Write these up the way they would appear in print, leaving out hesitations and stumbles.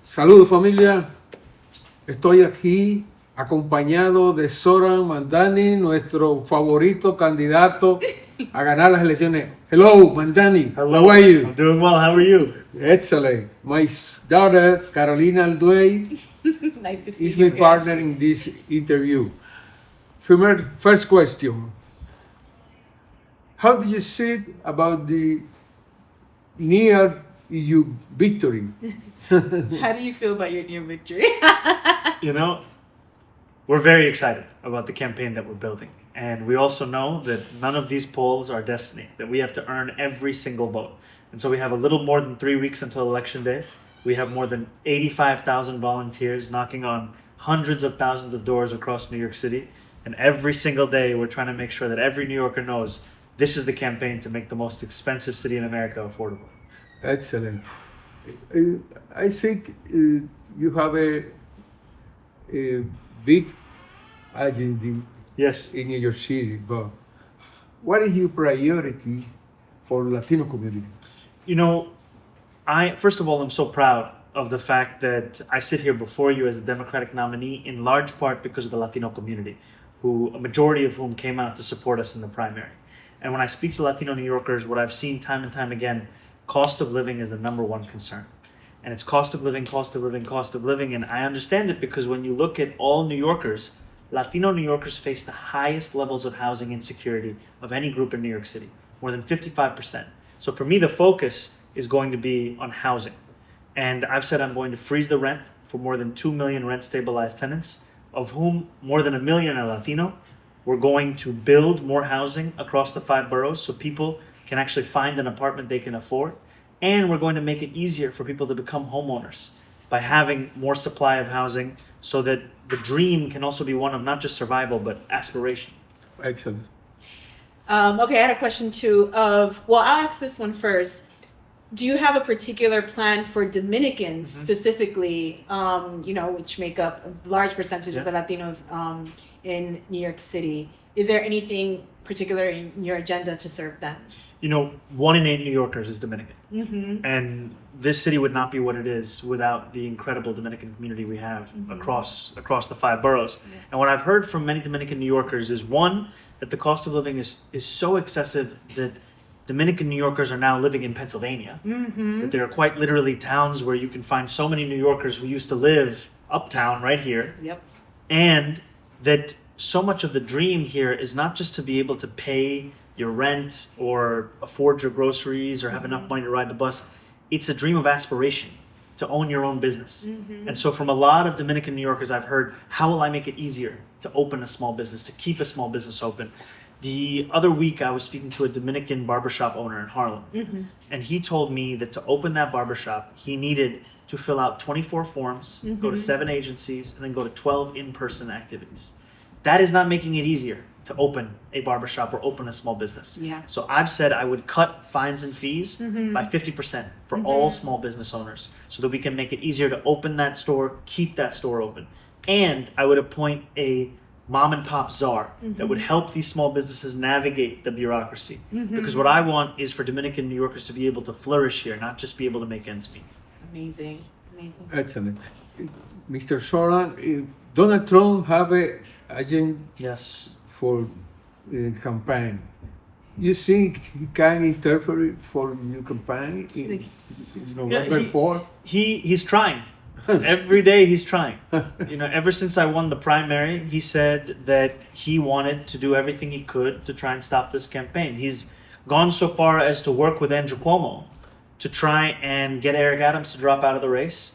Saludos familia, estoy aquí acompañado de Zohran Mamdani, nuestro favorito candidato a ganar las elecciones. Hello Mamdani, Hello. how are you? I'm doing well, how are you? Excellent. My daughter Carolina Alduey Nice to see is you my again. partner in this interview. First question, how do you see about the near EU victory? How do you feel about your near victory? You know, we're very excited about the campaign that we're building. And we also know that none of these polls are destiny, that we have to earn every single vote. And so we have a little more than 3 weeks until Election Day. We have more than 85,000 volunteers knocking on hundreds of thousands of doors across New York City. And every single day, we're trying to make sure that every New Yorker knows this is the campaign to make the most expensive city in America affordable. Excellent. I think you have a big agenda Yes. in your city, but what is your priority for Latino community? You know, first of all, I'm so proud of the fact that I sit here before you as a Democratic nominee in large part because of the Latino community, a majority of whom came out to support us in the primary. And when I speak to Latino New Yorkers, what I've seen time and time again, cost of living is the number one concern. And it's cost of living, cost of living, cost of living. And I understand it because when you look at all New Yorkers, Latino New Yorkers face the highest levels of housing insecurity of any group in New York City, more than 55%. So for me, the focus is going to be on housing. And I've said I'm going to freeze the rent for more than 2 million rent stabilized tenants, of whom more than 1 million are Latino. We're going to build more housing across the 5 boroughs so people can actually find an apartment they can afford. And we're going to make it easier for people to become homeowners by having more supply of housing so that the dream can also be one of not just survival, but aspiration. Excellent. Okay, I had a question too I'll ask this one first. Do you have a particular plan for Dominicans specifically, which make up a large percentage of the Latinos in New York City? Is there anything particular in your agenda to serve them? 1 in 8 New Yorkers is Dominican. Mm-hmm. And this city would not be what it is without the incredible Dominican community we have across the 5 boroughs. Yeah. And what I've heard from many Dominican New Yorkers is, one, that the cost of living is so excessive that Dominican New Yorkers are now living in Pennsylvania. That there are quite literally towns where you can find so many New Yorkers who used to live uptown right here. Yep. And that so much of the dream here is not just to be able to pay your rent or afford your groceries or have enough money to ride the bus. It's a dream of aspiration to own your own business. And so from a lot of Dominican New Yorkers, I've heard, how will I make it easier to open a small business, to keep a small business open? The other week, I was speaking to a Dominican barbershop owner in Harlem. And he told me that to open that barbershop, he needed to fill out 24 forms, go to 7 agencies, and then go to 12 in-person activities. That is not making it easier to open a barbershop or open a small business. Yeah. So I've said I would cut fines and fees by 50% for all small business owners so that we can make it easier to open that store, keep that store open. And I would appoint a mom and pop czar that would help these small businesses navigate the bureaucracy. Because what I want is for Dominican New Yorkers to be able to flourish here, not just be able to make ends meet. Amazing. Excellent. Mr. Zohran, Donald Trump have a agenda Yes. for campaign. You think he can interfere for your campaign in November 4th? He's trying. Every day he's trying. Ever since I won the primary, he said that he wanted to do everything he could to try and stop this campaign. He's gone so far as to work with Andrew Cuomo to try and get Eric Adams to drop out of the race.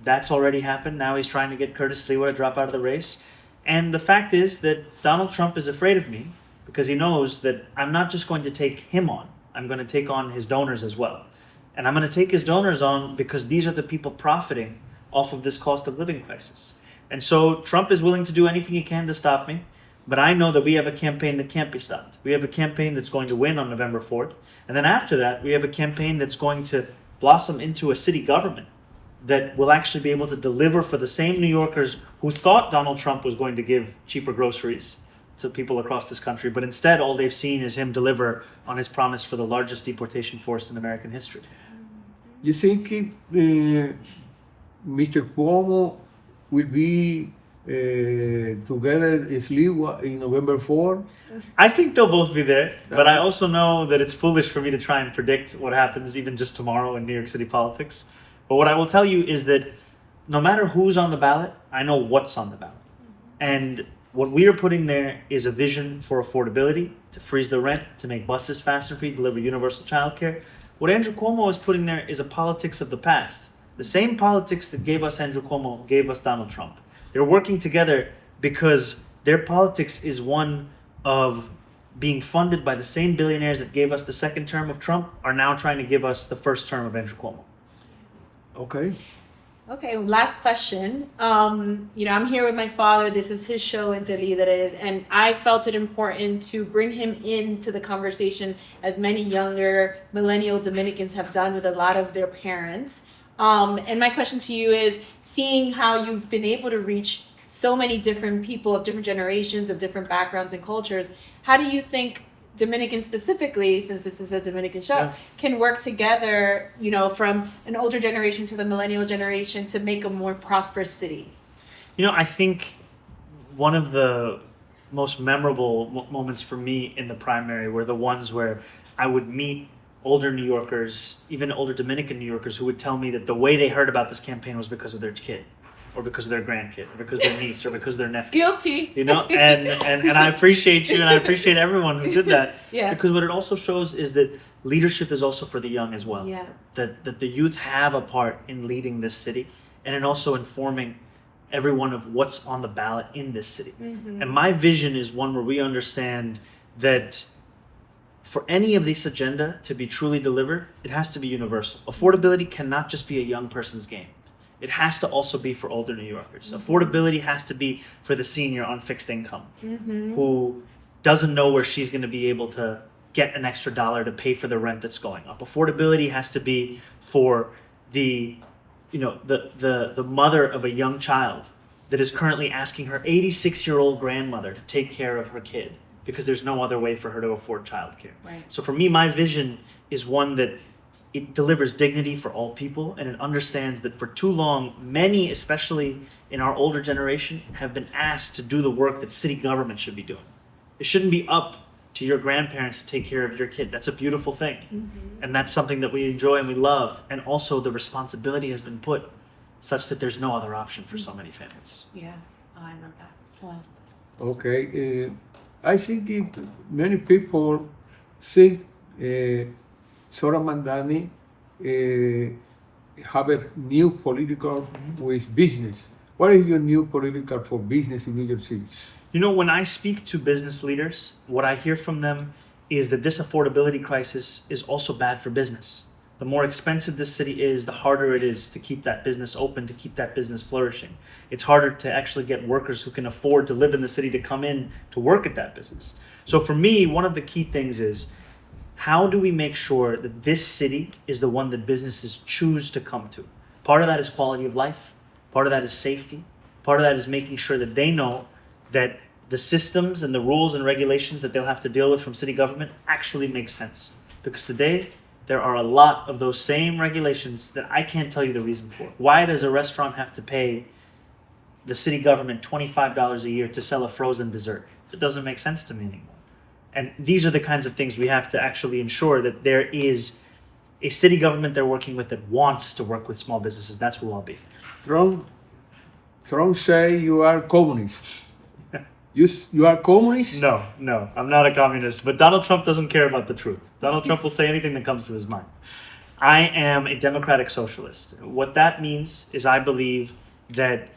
That's already happened. Now he's trying to get Curtis Lewa to drop out of the race. And the fact is that Donald Trump is afraid of me because he knows that I'm not just going to take him on. I'm going to take on his donors as well. And I'm going to take his donors on because these are the people profiting off of this cost of living crisis. And so Trump is willing to do anything he can to stop me. But I know that we have a campaign that can't be stopped. We have a campaign that's going to win on November 4th. And then after that, we have a campaign that's going to blossom into a city government that will actually be able to deliver for the same New Yorkers who thought Donald Trump was going to give cheaper groceries to people across this country. But instead, all they've seen is him deliver on his promise for the largest deportation force in American history. You think Mr. Cuomo will be together in Sliwa in November 4. I think they'll both be there, but I also know that it's foolish for me to try and predict what happens even just tomorrow in New York City politics. But what I will tell you is that no matter who's on the ballot, I know what's on the ballot. And what we are putting there is a vision for affordability, to freeze the rent, to make buses faster for you, deliver universal childcare. What Andrew Cuomo is putting there is a politics of the past. The same politics that gave us Andrew Cuomo gave us Donald Trump. They're working together because their politics is one of being funded by the same billionaires that gave us the second term of Trump are now trying to give us the first term of Andrew Cuomo. Okay. Okay, last question. I'm here with my father. This is his show, Entre Lideres, and I felt it important to bring him into the conversation, as many younger millennial Dominicans have done with a lot of their parents. And my question to you is, seeing how you've been able to reach so many different people of different generations, of different backgrounds and cultures, how do you think Dominicans specifically, since this is a Dominican show, can work together, from an older generation to the millennial generation to make a more prosperous city? I think one of the most memorable moments for me in the primary were the ones where I would meet older New Yorkers, even older Dominican New Yorkers, who would tell me that the way they heard about this campaign was because of their kid, or because of their grandkid, or because of their niece, or because of their nephew. Guilty. And I appreciate you, and I appreciate everyone who did that. Yeah. Because what it also shows is that leadership is also for the young as well. Yeah. That the youth have a part in leading this city, and in also informing everyone of what's on the ballot in this city. Mm-hmm. And my vision is one where we understand that for any of this agenda to be truly delivered, it has to be universal. Affordability cannot just be a young person's game. It has to also be for older New Yorkers. Mm-hmm. Affordability has to be for the senior on fixed income, who doesn't know where she's going to be able to get an extra dollar to pay for the rent that's going up. Affordability has to be for the mother of a young child that is currently asking her 86-year-old grandmother to take care of her kid because there's no other way for her to afford childcare. Right. So for me, my vision is one that it delivers dignity for all people, and it understands that for too long, many, especially in our older generation, have been asked to do the work that city government should be doing. It shouldn't be up to your grandparents to take care of your kid. That's a beautiful thing. Mm-hmm. And that's something that we enjoy and we love. And also the responsibility has been put such that there's no other option for so many families. Yeah, I love that. Wow. Okay. I think many people think Zohran Mamdani have a new political with business. What is your new political for business in New York City? When I speak to business leaders, what I hear from them is that this affordability crisis is also bad for business. The more expensive this city is, the harder it is to keep that business open, to keep that business flourishing. It's harder to actually get workers who can afford to live in the city to come in to work at that business. So for me, one of the key things is, how do we make sure that this city is the one that businesses choose to come to? Part of that is quality of life. Part of that is safety. Part of that is making sure that they know that the systems and the rules and regulations that they'll have to deal with from city government actually make sense. Because today, there are a lot of those same regulations that I can't tell you the reason for. Why does a restaurant have to pay the city government $25 a year to sell a frozen dessert? It doesn't make sense to me anymore. And these are the kinds of things we have to actually ensure that there is a city government they're working with that wants to work with small businesses. That's who I'll be. Trump say you are communist. You are communist? No, I'm not a communist. But Donald Trump doesn't care about the truth. Donald Trump will say anything that comes to his mind. I am a democratic socialist. What that means is I believe that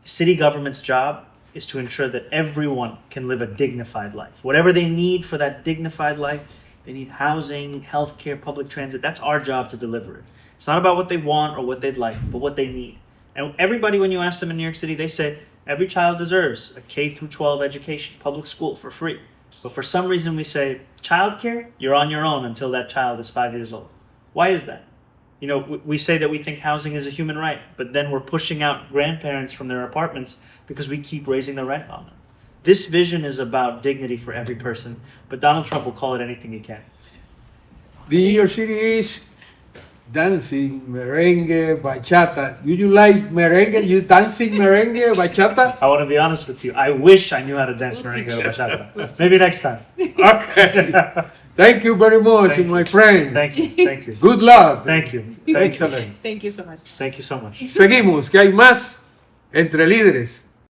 city government's job is to ensure that everyone can live a dignified life. Whatever they need for that dignified life, they need housing, healthcare, public transit. That's our job to deliver it. It's not about what they want or what they'd like, but what they need. And everybody, when you ask them in New York City, they say every child deserves a K through 12 education, public school for free. But for some reason we say, childcare, you're on your own until that child is 5 years old. Why is that? We say that we think housing is a human right, but then we're pushing out grandparents from their apartments because we keep raising the rent on them. This vision is about dignity for every person, but Donald Trump will call it anything he can. The New York City is dancing, merengue, bachata. Do you like merengue? You dancing merengue, bachata? I want to be honest with you. I wish I knew how to dance merengue or bachata. Maybe next time. Okay. Thank you very much, Thank my you. friend. Thank you. Thank you. Good luck. Thank you. Excellent. Thank you so much. Thank you so much. Seguimos, que hay más entre líderes.